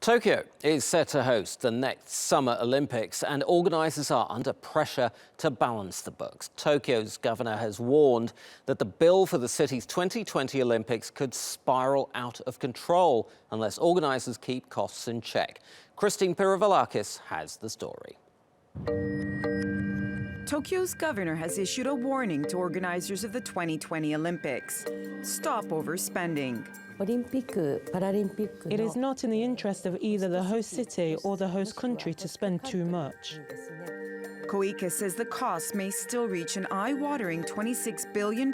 Tokyo is set to host the next Summer Olympics, and organisers are under pressure to balance the books. Tokyo's governor has warned that the bill for the city's 2020 Olympics could spiral out of control unless organisers keep costs in check. Pirovolakis has the story. Tokyo's governor has issued a warning to organisers of the 2020 Olympics. Stop overspending. It is not in the interest of either the host city or the host country to spend too much. Koike says the cost may still reach an eye-watering $26 billion,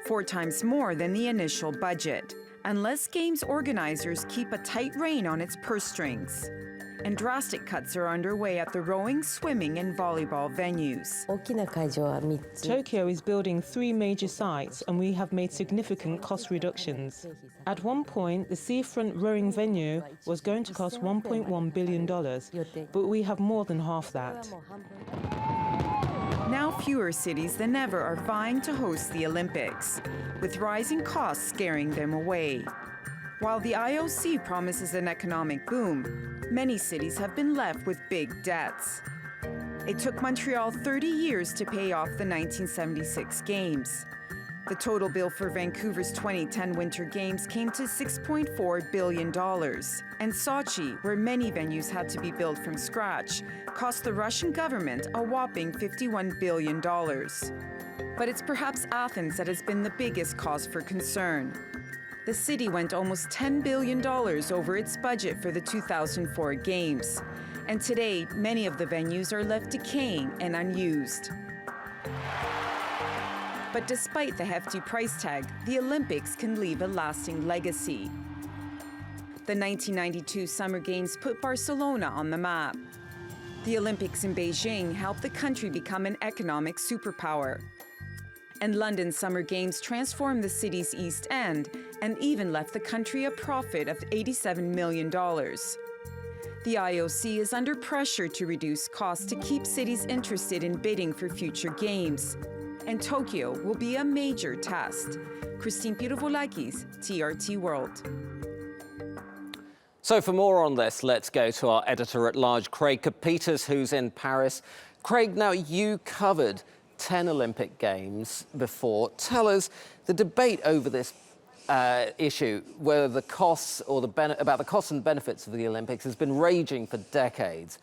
4 times more than the initial budget, unless Games organisers keep a tight rein on its purse strings. And drastic cuts are underway at the rowing, swimming and volleyball venues. Tokyo is building 3 major sites, and we have made significant cost reductions. At one point, the seafront rowing venue was going to cost $1.1 billion, but we have more than half that. Now fewer cities than ever are vying to host the Olympics, with rising costs scaring them away. While the IOC promises an economic boom, many cities have been left with big debts. It took Montreal 30 years to pay off the 1976 Games. The total bill for Vancouver's 2010 Winter Games came to $6.4 billion. And Sochi, where many venues had to be built from scratch, cost the Russian government a whopping $51 billion. But it's perhaps Athens that has been the biggest cause for concern. The city went almost $10 billion over its budget for the 2004 Games. And today, many of the venues are left decaying and unused. But despite the hefty price tag, the Olympics can leave a lasting legacy. The 1992 Summer Games put Barcelona on the map. The Olympics in Beijing helped the country become an economic superpower. And London's Summer Games transformed the city's East End and even left the country a profit of $87 million. The IOC is under pressure to reduce costs to keep cities interested in bidding for future games. And Tokyo will be a major test. Pirovolakis, TRT World. So for more on this, let's go to our editor-at-large, Craig Kapitas, who's in Paris. Craig, now you covered 10 Olympic Games before. Tell us the debate over this issue, whether the costs or about the costs and benefits of the Olympics, has been raging for decades.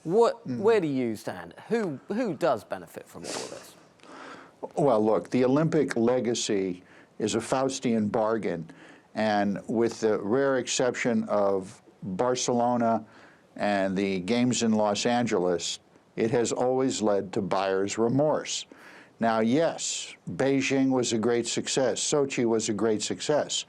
Where do you stand? Who does benefit from all of this? Well, look, the Olympic legacy is a Faustian bargain, and with the rare exception of Barcelona and the Games in Los Angeles, it has always led to buyer's remorse. Now, yes, Beijing was a great success. Sochi was a great success.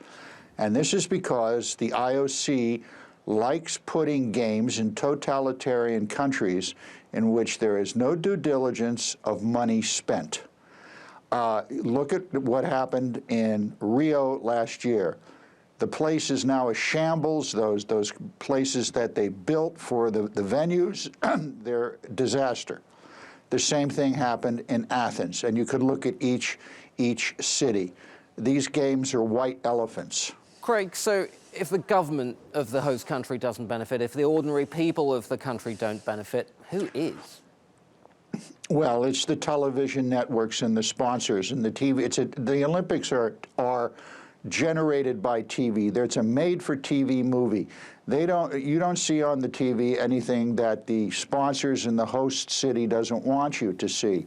And this is because the IOC likes putting games in totalitarian countries in which there is no due diligence of money spent. Look at what happened in Rio last year. The place is now a shambles. Those places that they built for the venues, they're a disaster. The same thing happened in Athens, and you could look at each city. These games are white elephants. Craig, so if the government of the host country doesn't benefit, if the ordinary people of the country don't benefit, who is? Well, it's the television networks and the sponsors and the TV. The Olympics are generated by TV. It's a made-for-TV movie. You don't see on the TV anything that the sponsors in the host city doesn't want you to see.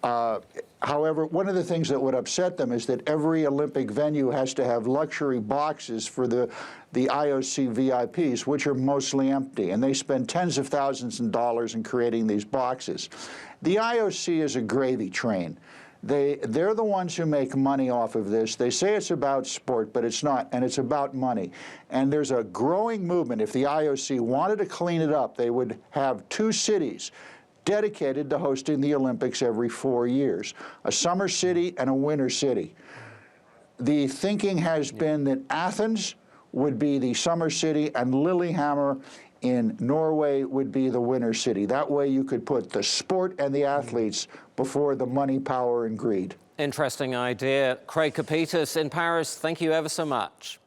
However, one of the things that would upset them is that every Olympic venue has to have luxury boxes for the IOC VIPs, which are mostly empty, and they spend tens of thousands of dollars in creating these boxes. The IOC is a gravy train. They're the ones who make money off of this. They say it's about sport, but it's not, and it's about money. And there's a growing movement. If the IOC wanted to clean it up, they would have 2 cities dedicated to hosting the Olympics every 4 years, a summer city and a winter city. The thinking has been that Athens would be the summer city and Lillehammer in Norway would be the winter city. That way you could put the sport and the athletes before the money, power, and greed. Interesting idea. Craig Kapitas in Paris, thank you ever so much.